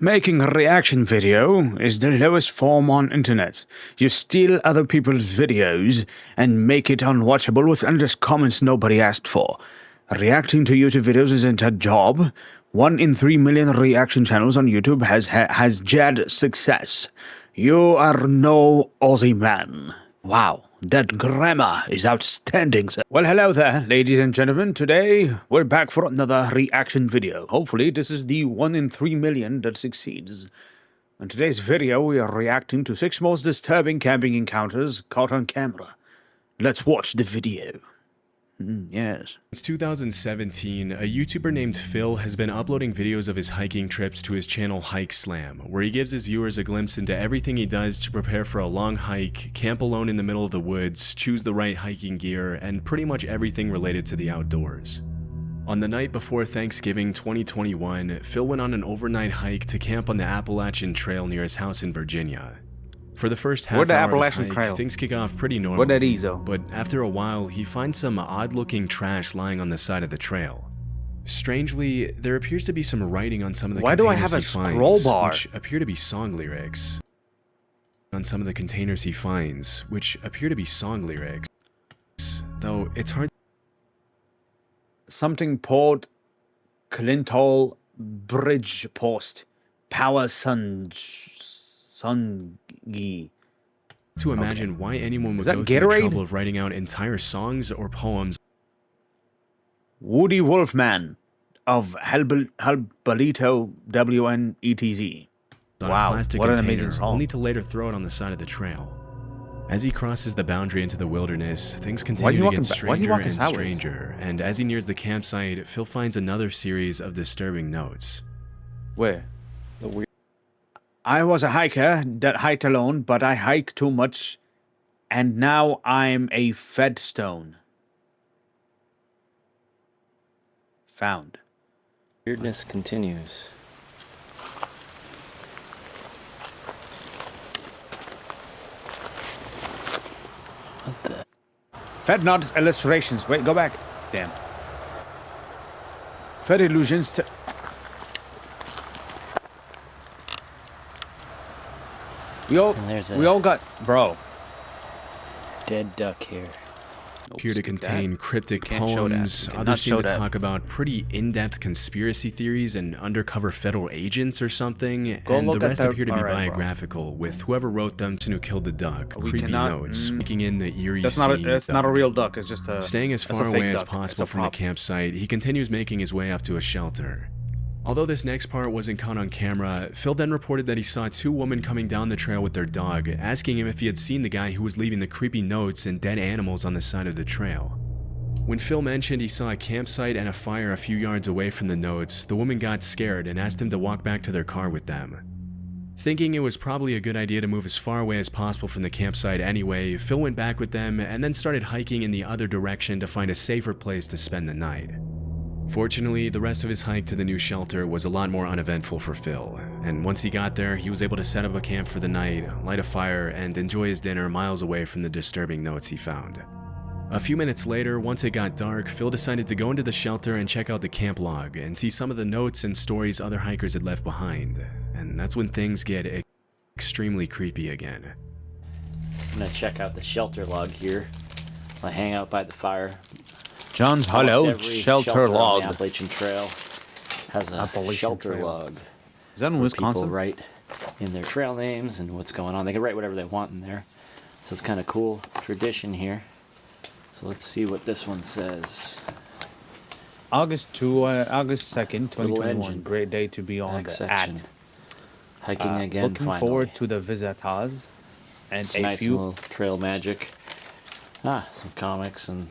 Making a reaction video is the lowest form on internet. You steal other people's videos and make it unwatchable with endless comments nobody asked for. Reacting to YouTube videos isn't a job. 1 in 3 million reaction channels on YouTube has had success. You are no Aussie man. Wow, that grammar is outstanding, sir. Well, hello there, ladies and gentlemen. Today, we're back for another reaction video. Hopefully, this is the 1 in 3 million that succeeds. In today's video, we are reacting to 6 most disturbing camping encounters caught on camera. Let's watch the video. Yes. Since 2017, a YouTuber named Phil has been uploading videos of his hiking trips to his channel Hike Slam, where he gives his viewers a glimpse into everything he does to prepare for a long hike, camp alone in the middle of the woods, choose the right hiking gear, and pretty much everything related to the outdoors. On the night before Thanksgiving 2021, Phil went on an overnight hike to camp on the Appalachian Trail near his house in Virginia. For the first half hour of his hike, things kick off pretty normal, but after a while, he finds some odd-looking trash lying on the side of the trail. Strangely, there appears to be some writing on some of the containers he finds, which appear to be song lyrics. Though it's hard. Something Port Clintol Bridge Post Power Sungi. To imagine why anyone would go through the trouble of writing out entire songs or poems. Woody Wolfman of Halbalito WNETZ. Wow, what an amazing song. Only to later throw it on the side of the trail. As he crosses the boundary into the wilderness, things continue to get stranger and stranger, and as he nears the campsite, Phil finds another series of disturbing notes. Where? I was a hiker that hiked alone, but I hiked too much, and now I'm a fedstone. Found. Weirdness continues. What the? Fed nods illustrations. Wait, go back. Damn. Fed illusions. We all got, bro. Dead duck here. Appear to contain cryptic poems. Others seem to talk about pretty in-depth conspiracy theories and undercover federal agents or something. And the rest appear to be biographical, with whoever wrote them to who killed the duck. Creepy notes, making in the eerie scene. That's not a real duck. It's just a. Staying as far away as possible from the campsite, he continues making his way up to a shelter. Although this next part wasn't caught on camera, Phil then reported that he saw 2 women coming down the trail with their dog, asking him if he had seen the guy who was leaving the creepy notes and dead animals on the side of the trail. When Phil mentioned he saw a campsite and a fire a few yards away from the notes, the woman got scared and asked him to walk back to their car with them. Thinking it was probably a good idea to move as far away as possible from the campsite anyway, Phil went back with them and then started hiking in the other direction to find a safer place to spend the night. Fortunately, the rest of his hike to the new shelter was a lot more uneventful for Phil, and once he got there, he was able to set up a camp for the night, light a fire, and enjoy his dinner miles away from the disturbing notes he found. A few minutes later, once it got dark, Phil decided to go into the shelter and check out the camp log and see some of the notes and stories other hikers had left behind, and that's when things get extremely creepy again. I'm gonna check out the shelter log here. I hang out by the fire. John's Hollow shelter log. On the Appalachian Trail has a shelter log. Is that in Wisconsin? People write in their trail names and what's going on. They can write whatever they want in there. So it's kind of cool tradition here. So let's see what this one says. August 2nd, 2021. Great day to be on the section. Hiking again. Looking finally. forward to the visitors and a nice few little trail magic. Some comics and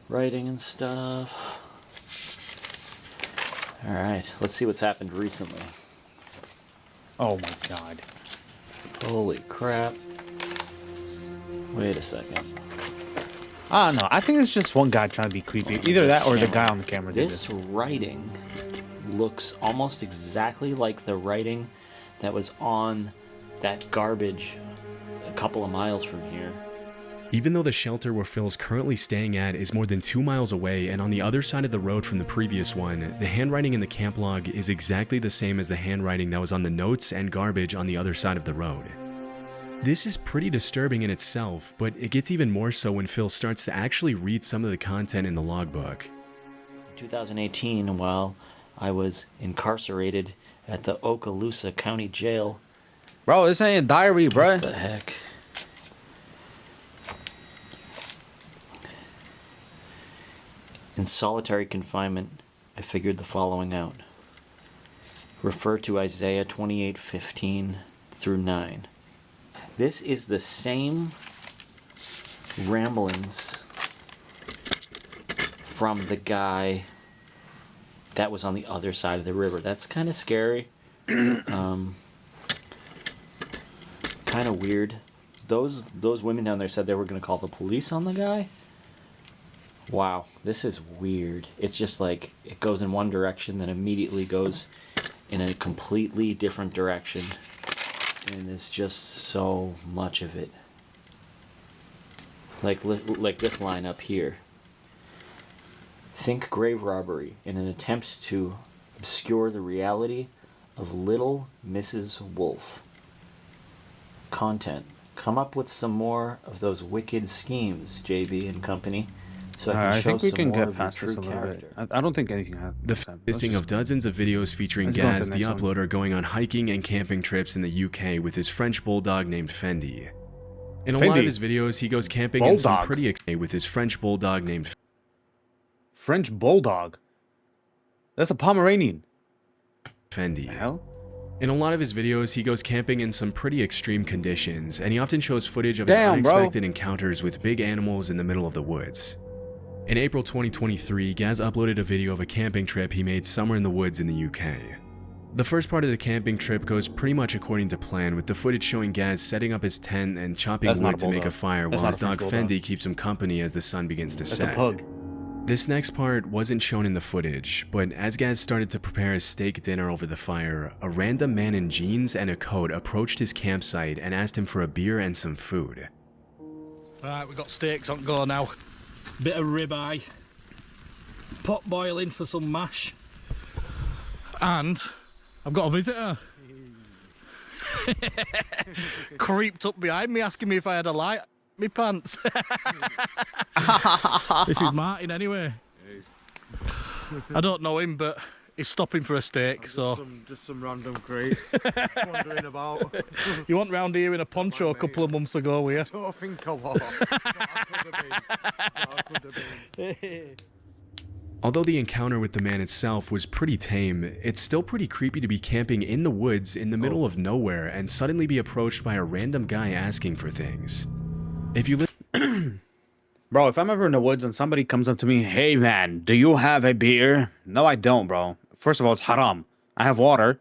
writing and stuff. Alright, let's see what's happened recently. Oh my god. Holy crap. Wait a second. I don't know. I think it's just one guy trying to be creepy. Either that or the guy on the camera did this. This writing looks almost exactly like the writing that was on that garbage a couple of miles from here. Even though the shelter where Phil's currently staying at is more than 2 miles away and on the other side of the road from the previous one, the handwriting in the camp log is exactly the same as the handwriting that was on the notes and garbage on the other side of the road. This is pretty disturbing in itself, but it gets even more so when Phil starts to actually read some of the content in the logbook. In 2018, while I was incarcerated at the Okaloosa County Jail. Bro, this ain't a diary, bro. What the heck? In solitary confinement, I figured the following out. Refer to Isaiah 28:15 through 9. This is the same ramblings from the guy that was on the other side of the river. That's kind of scary. Kind of weird. Those women down there said they were going to call the police on the guy. Wow, this is weird. It's just like it goes in one direction, then immediately goes in a completely different direction. And there's just so much of it. Like this line up here. Think grave robbery in an attempt to obscure the reality of little Mrs. Wolf. Content. Come up with some more of those wicked schemes, JB and company. So I think we can get past this a little bit. I don't think anything happened. Consisting of dozens of videos featuring Gaz, the uploader, going on hiking and camping trips in the UK with his French bulldog named Fendi. In a lot of his videos, he goes camping in some pretty with his French bulldog named French bulldog? That's a Pomeranian. Fendi. The hell? In a lot of his videos, he goes camping in some pretty extreme conditions, and he often shows footage of his unexpected encounters with big animals in the middle of the woods. In April 2023, Gaz uploaded a video of a camping trip he made somewhere in the woods in the UK. The first part of the camping trip goes pretty much according to plan, with the footage showing Gaz setting up his tent and chopping wood to make a fire while his dog Fendi keeps him company as the sun begins to set. That's a pug. This next part wasn't shown in the footage, but as Gaz started to prepare his steak dinner over the fire, a random man in jeans and a coat approached his campsite and asked him for a beer and some food. Alright, we've got steaks on go now. Bit of ribeye, pot boiling for some mash, and I've got a visitor. Creeped up behind me asking me if I had a light in my pants. This is Martin anyway. I don't know him, but he's stopping for a steak, so... Just some random crate wandering about. You went round here in a poncho a couple of months ago, were you? I don't think I was. I could have been. Although the encounter with the man itself was pretty tame, it's still pretty creepy to be camping in the woods in the middle of nowhere and suddenly be approached by a random guy asking for things. If you Bro, if I'm ever in the woods and somebody comes up to me, hey man, do you have a beer? No, I don't, bro. First of all, it's haram. I have water,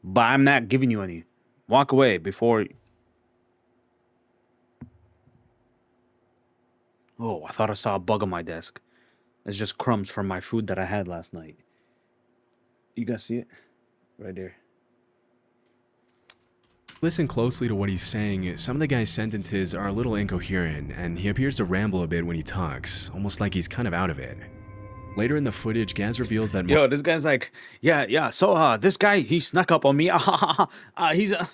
but I'm not giving you any. Walk away before... Oh, I thought I saw a bug on my desk. It's just crumbs from my food that I had last night. You guys see it? Right there. listen closely to what he's saying, some of the guy's sentences are a little incoherent, and he appears to ramble a bit when he talks, almost like he's kind of out of it. Later in the footage, Gaz reveals that... Yo, this guy's like, so, this guy, he snuck up on me, he's a...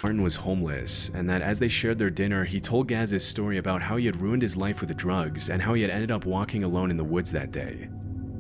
Martin was homeless, and that as they shared their dinner, he told Gaz his story about how he had ruined his life with the drugs, and how he had ended up walking alone in the woods that day.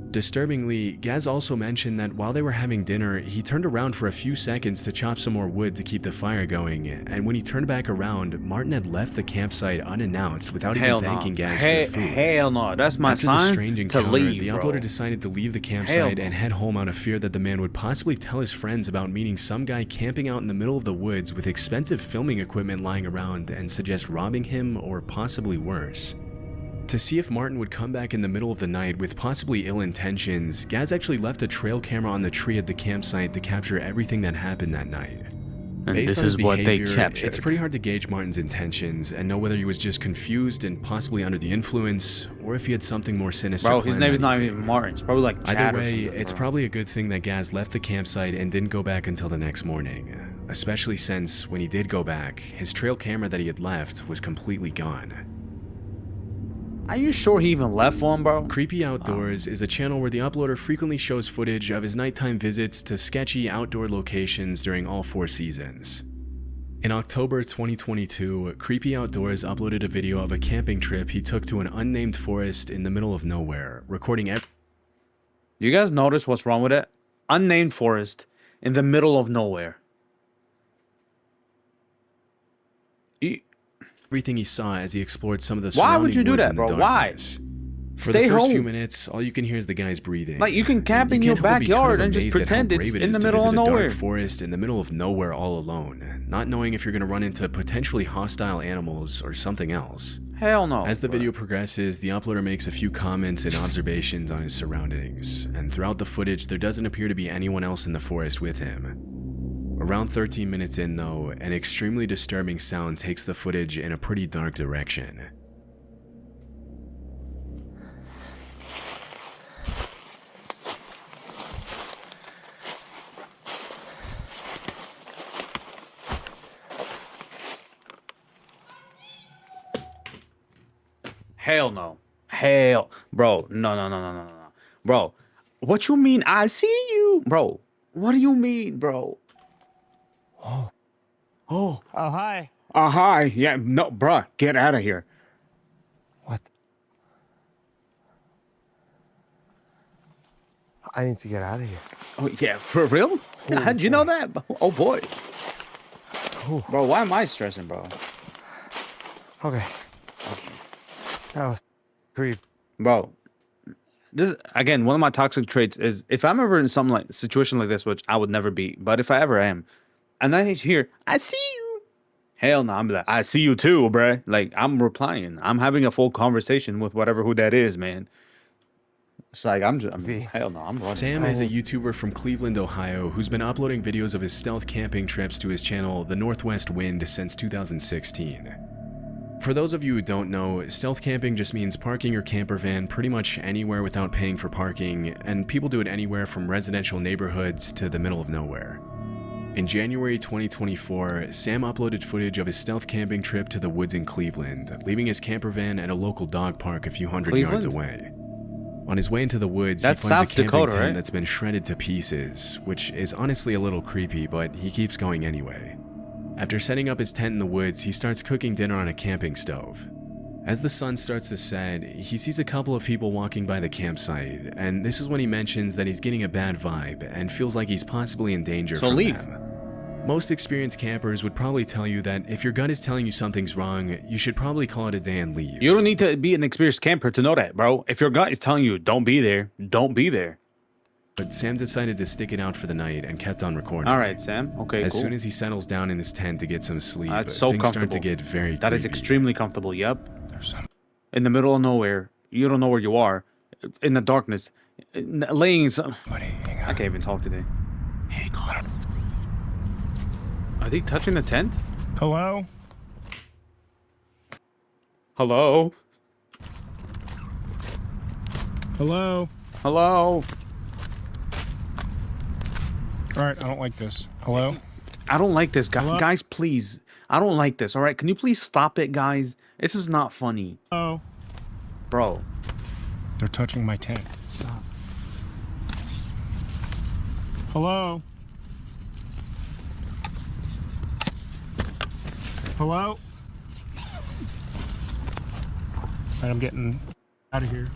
Disturbingly, Gaz also mentioned that while they were having dinner, he turned around for a few seconds to chop some more wood to keep the fire going, and when he turned back around, Martin had left the campsite unannounced without even thanking Gaz for the food. Hell no, that's my sign After the strange encounter, to leave, the uploader decided to leave the campsite and head home out of fear that the man would possibly tell his friends about meeting some guy camping out in the middle of the woods with expensive filming equipment lying around and suggest robbing him or possibly worse. To see if Martin would come back in the middle of the night with possibly ill intentions, Gaz actually left a trail camera on the tree at the campsite to capture everything that happened that night. And Based this on his is what they behavior, captured. It's pretty hard to gauge Martin's intentions and know whether he was just confused and possibly under the influence, or if he had something more sinister. Bro, his name is not even Martin. It's probably like Chad Either or way, something, it's bro. probably a good thing that Gaz left the campsite and didn't go back until the next morning, especially since when he did go back, his trail camera that he had left was completely gone. Are you sure he even left one, bro? Creepy Outdoors is a channel where the uploader frequently shows footage of his nighttime visits to sketchy outdoor locations during all 4 seasons. In October 2022, Creepy Outdoors uploaded a video of a camping trip he took to an unnamed forest in the middle of nowhere, recording You guys notice what's wrong with it? Unnamed forest in the middle of nowhere. everything he saw as he explored some of the Why would surrounding you do woods that, in the bro? Why? darkness. For Stay the first home. few minutes, all you can hear is the guy's breathing. Like, you can camp in You your can't help but be kind of backyard and just amazed at how pretend it's brave it in is the to middle visit of a nowhere. dark forest in the middle of nowhere all alone, not knowing if you're going to run into potentially hostile animals or something else. Hell no. As the bro. video progresses, the uploader makes a few comments and observations on his surroundings, and throughout the footage, there doesn't appear to be anyone else in the forest with him. Around 13 minutes in, though, an extremely disturbing sound takes the footage in a pretty dark direction. Hell no. Hell. Bro, no. Bro, what you mean I see you? Bro, what do you mean, bro? Oh. Oh, hi. Hi. Yeah, no, bruh, get out of here. What? I need to get out of here. Oh, yeah, for real? How'd you know that? Oh, boy. Bro, why am I stressing, bro? Okay. That was creep. Bro, this again, one of my toxic traits is if I'm ever in some like situation like this, which I would never be, but if I ever am, and I hear, I see you. Hell no, I'm like, I see you too, bruh. Like, I'm replying. I'm having a full conversation with who that is, man. It's like, hell no, I'm running. Sam is a YouTuber from Cleveland, Ohio, who's been uploading videos of his stealth camping trips to his channel, The Northwest Wind, since 2016. For those of you who don't know, stealth camping just means parking your camper van pretty much anywhere without paying for parking, and people do it anywhere from residential neighborhoods to the middle of nowhere. In January 2024, Sam uploaded footage of his stealth camping trip to the woods in Cleveland, leaving his camper van at a local dog park a few hundred yards away. On his way into the woods, That's he finds South a camping Dakota, tent right? that's been shredded to pieces, which is honestly a little creepy, but he keeps going anyway. After setting up his tent in the woods, he starts cooking dinner on a camping stove. As the sun starts to set, he sees a couple of people walking by the campsite, and this is when he mentions that he's getting a bad vibe and feels like he's possibly in danger So from leave. them. Most experienced campers would probably tell you that if your gut is telling you something's wrong, you should probably call it a day and leave. You don't need to be an experienced camper to know that, bro. If your gut is telling you don't be there, don't be there. But Sam decided to stick it out for the night and kept on recording. All right, Sam. Okay, As cool. soon as he settles down in his tent to get some sleep, That's so things start to comfortable. get very That is creepy. extremely comfortable. Yep. In the middle of nowhere, you don't know where you are, in the darkness, laying in some. I can't even talk today. Hang on. Are they touching the tent? Hello? Hello. Hello? Hello. Alright, I don't like this. Hello? I don't like this, Hello? guys. Please, I don't like this. All right, can you please stop it, guys? This is not funny, Hello? bro. They're touching my tent. Stop. Hello? Hello? Alright, I'm getting out of here.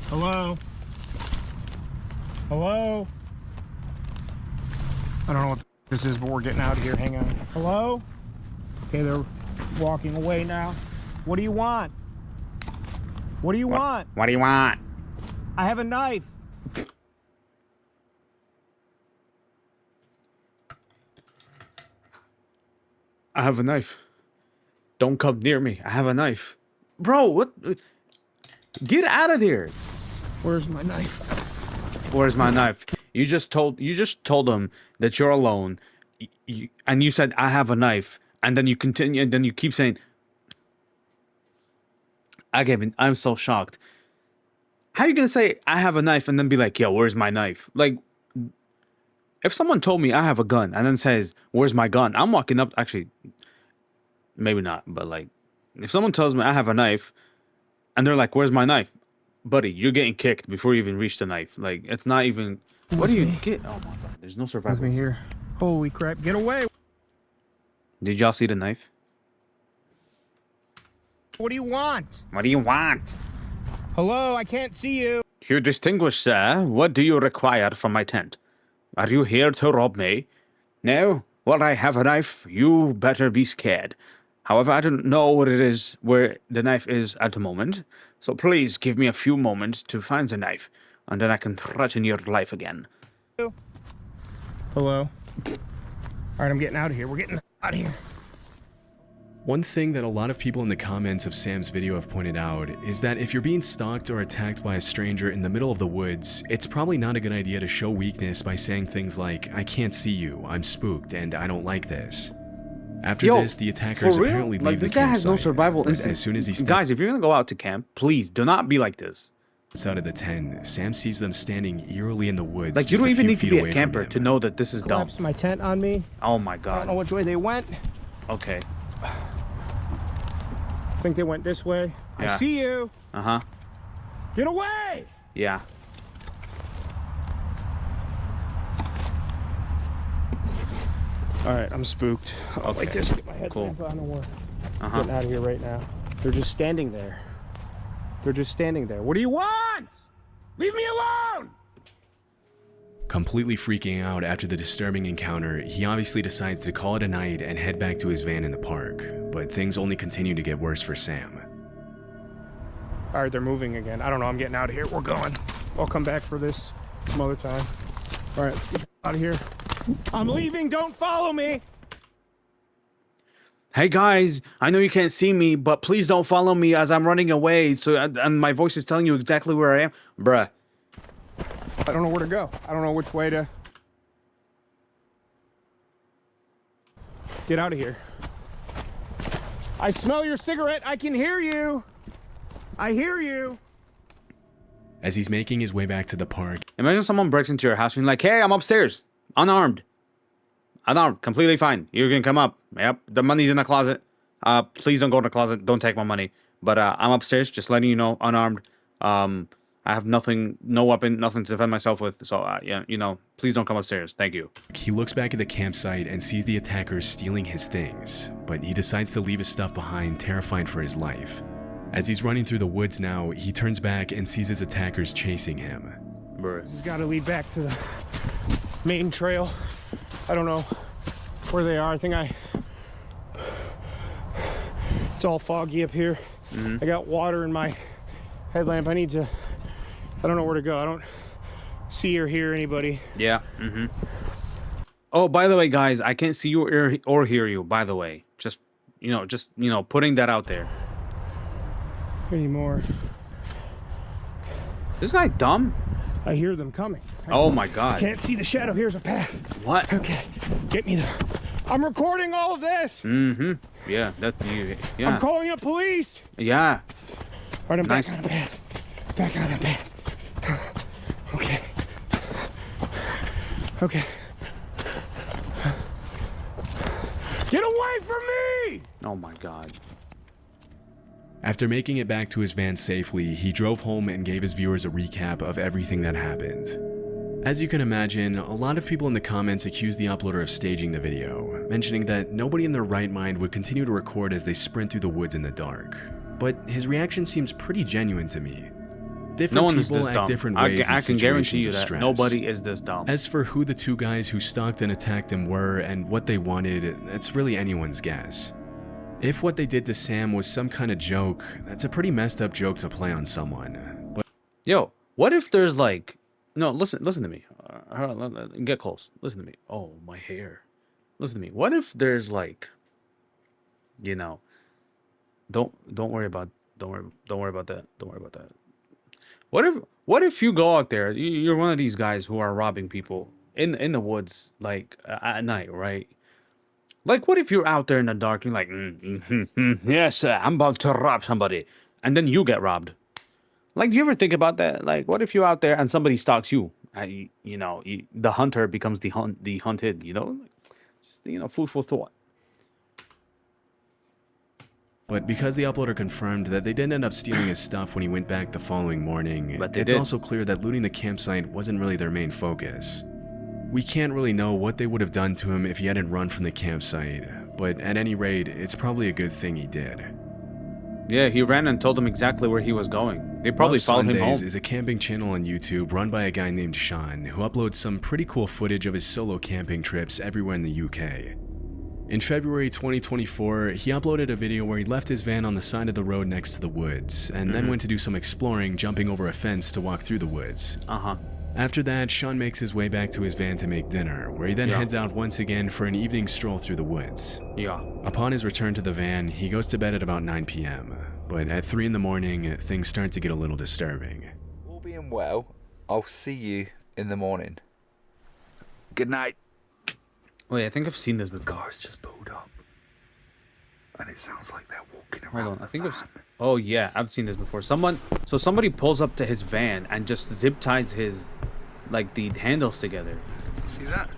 Hello? Hello? I don't know what this is, but we're getting out of here. Hang on. Hello? Okay, they're walking away now. What do you want? What do you want? What do you want? I have a knife. I have a knife. Don't come near me. I have a knife. Bro, what? Get out of there. Where's my knife? Where's my knife? You just told them that you're alone, and you said I have a knife, and then you continue, and then you keep saying, I'm so shocked. How are you gonna say I have a knife and then be like, yo, where's my knife? Like, if someone told me I have a gun and then says, where's my gun? I'm walking up. Actually, maybe not, but like, if someone tells me I have a knife And they're like, "Where's my knife?" Buddy, you're getting kicked before you even reach the knife. Like, it's not even... What do you get? Oh my god, there's no survival. Me here. Holy crap, get away! Did y'all see the knife? What do you want? What do you want? Hello, I can't see you. Your distinguished sir, what do you require from my tent? Are you here to rob me? No? Well, I have a knife. You better be scared. However, I don't know what it is, where the knife is at the moment. So please give me a few moments to find the knife, and then I can threaten your life again. Hello. All right, I'm getting out of here. We're getting out of here. One thing that a lot of people in the comments of Sam's video have pointed out is that if you're being stalked or attacked by a stranger in the middle of the woods, it's probably not a good idea to show weakness by saying things like, "I can't see you, I'm spooked, and I don't like this." After this, the attackers apparently leave the this guy has no campsite, survival but instinct. as soon as he steps Guys, if you're gonna go out to camp, please do not be like this. out of the tent, Sam sees them standing eerily in the woods. Like, you just don't a even few need to feet be away a from camper him. to know that this is dumb. Collapsed my tent on me. Oh my I don't know god. which way they went. Okay. I think they went this way. Yeah. I see you. Uh-huh. Get away! Yeah. All right, I'm spooked. I'll like this. Get my head Cool. on the wall. Uh-huh. Getting out of here right now. They're just standing there. They're just standing there. What do you want? Leave me alone! Completely freaking out after the disturbing encounter, he obviously decides to call it a night and head back to his van in the park. But things only continue to get worse for Sam. All right, they're moving again. I don't know. I'm getting out of here. We're going. I'll come back for this some other time. All right, let's get out of here. I'm leaving. Don't follow me. Hey guys, I know you can't see me, but please don't follow me as I'm running away. So, and my voice is telling you exactly where I am. Bruh. I don't know where to go. I don't know which way to get out of here. I smell your cigarette. I can hear you. I hear you. As he's making his way back to the park, Imagine someone breaks into your house and you're like, "Hey, I'm upstairs. Unarmed. Unarmed. Completely fine. You can come up. Yep. The money's in the closet. Please don't go in the closet. Don't take my money. But I'm upstairs, just letting you know, unarmed. I have nothing, no weapon, nothing to defend myself with. So, yeah, you know, please don't come upstairs. Thank you." he looks back at the campsite and sees the attackers stealing his things, but he decides to leave his stuff behind, terrified for his life. As he's running through the woods now, he turns back and sees his attackers chasing him. Bruh. It's got to lead back to the main trail. I don't know where they are. I think it's all foggy up here. I got water in my headlamp. I don't know where to go. I don't see or hear anybody. Yeah. Oh, by the way, guys, I can't see you or hear you, by the way. Just, putting that out there. Anymore. This guy dumb? I hear them coming. Oh my god. Can't see the shadow. Here's a path. What? Okay, get me there. I'm recording all of this. Yeah, that's you. I'm Yeah. calling up police. Yeah. All right, I'm Nice. back on the path. Back on the path. Okay. Okay. Get away from me! Oh my god. After making it back to his van safely, he drove home and gave his viewers a recap of everything that happened. As you can imagine, a lot of people in the comments accused the uploader of staging the video, mentioning that nobody in their right mind would continue to record as they sprint through the woods in the dark. But his reaction seems pretty genuine to me. Different No one is people this act dumb. different I ways in can guarantee situations you of that stress. nobody is this dumb. As for who the two guys who stalked and attacked him were and what they wanted, that's really anyone's guess. If what they did to Sam was some kind of joke, that's a pretty messed up joke to play on someone. But Yo, what if there's like... No, listen to me. Get close. Listen to me. Oh, my hair. Listen to me. What if there's like... Don't worry about that. Don't worry about that. What if you go out there, you're one of these guys who are robbing people in the woods, like at night, right? Like, what if you're out there in the dark, you're like, yes, I'm about to rob somebody, and then you get robbed. Like, do you ever think about that? Like, what if you're out there and somebody stalks you? The hunter becomes the hunted. Just food for thought. But because the uploader confirmed that they didn't end up stealing his stuff when he went back the following morning, But they it's did. also clear that looting the campsite wasn't really their main focus. We can't really know what they would have done to him if he hadn't run from the campsite, but at any rate, it's probably a good thing he did. Yeah, he ran and told them exactly where he was going. They probably Love followed him Sundays home. is a camping channel on YouTube run by a guy named Sean, who uploads some pretty cool footage of his solo camping trips everywhere in the UK. In February 2024, he uploaded a video where he left his van on the side of the road next to the woods, and then went to do some exploring, jumping over a fence to walk through the woods. After that, Sean makes his way back to his van to make dinner, where he then heads out once again for an evening stroll through the woods. Upon his return to the van, he goes to bed at about 9 p.m., but at 3 in the morning, things start to get a little disturbing. All being well, I'll see you in the morning. Good night. Wait, I think I've seen this before. Cars just pulled up. And it sounds like they're walking Hold around on, I think the I've... van. Oh yeah, I've seen this before. Somebody pulls up to his van and just zip ties his, like, the handles together. See that?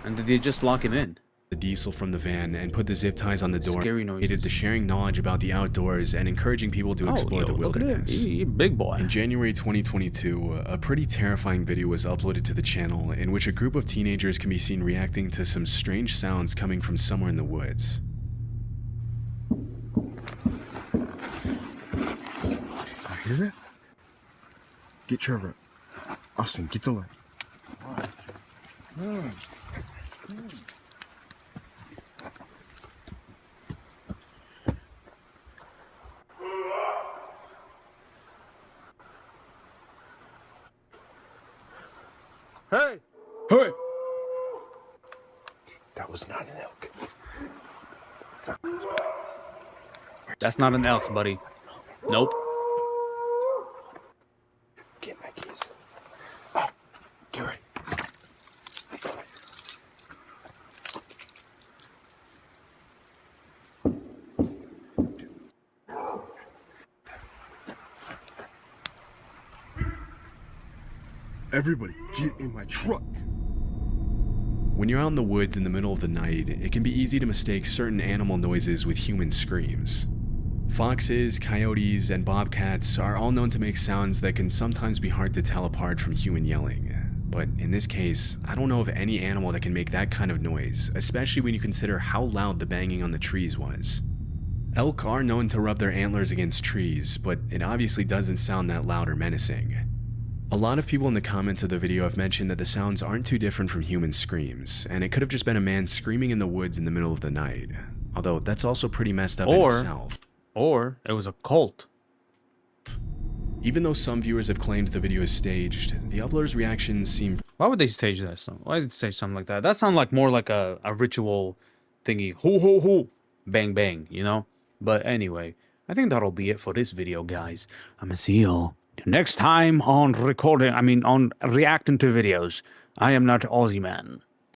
And they just lock him in. The diesel from the van and put the zip ties on the door, Scary noises. related to sharing knowledge about the outdoors and encouraging people to explore the look at him. wilderness. He big boy. In January 2022, a pretty terrifying video was uploaded to the channel in which a group of teenagers can be seen reacting to some strange sounds coming from somewhere in the woods. I hear that? Get Trevor. Austin, get the light. Hey! Hey! That was not an elk. That's not an elk, buddy. Nope. Get my keys. Oh, get ready. Everybody, get in my truck. When you're out in the woods in the middle of the night, it can be easy to mistake certain animal noises with human screams. Foxes, coyotes, and bobcats are all known to make sounds that can sometimes be hard to tell apart from human yelling. But in this case, I don't know of any animal that can make that kind of noise, especially when you consider how loud the banging on the trees was. Elk are known to rub their antlers against trees, but it obviously doesn't sound that loud or menacing. A lot of people in the comments of the video have mentioned that the sounds aren't too different from human screams, and it could have just been a man screaming in the woods in the middle of the night. Although that's also pretty messed up in itself. Or it was a cult. Even though some viewers have claimed the video is staged, the uploader's reactions seem... Why would they stage that? Why did they stage something like that? That sounds like more like a ritual thingy. Hoo hoo hoo. Bang bang, you know? But anyway, I think that'll be it for this video, guys. I'm gonna see y'all next time on on reacting to videos. I am not Aussie Man.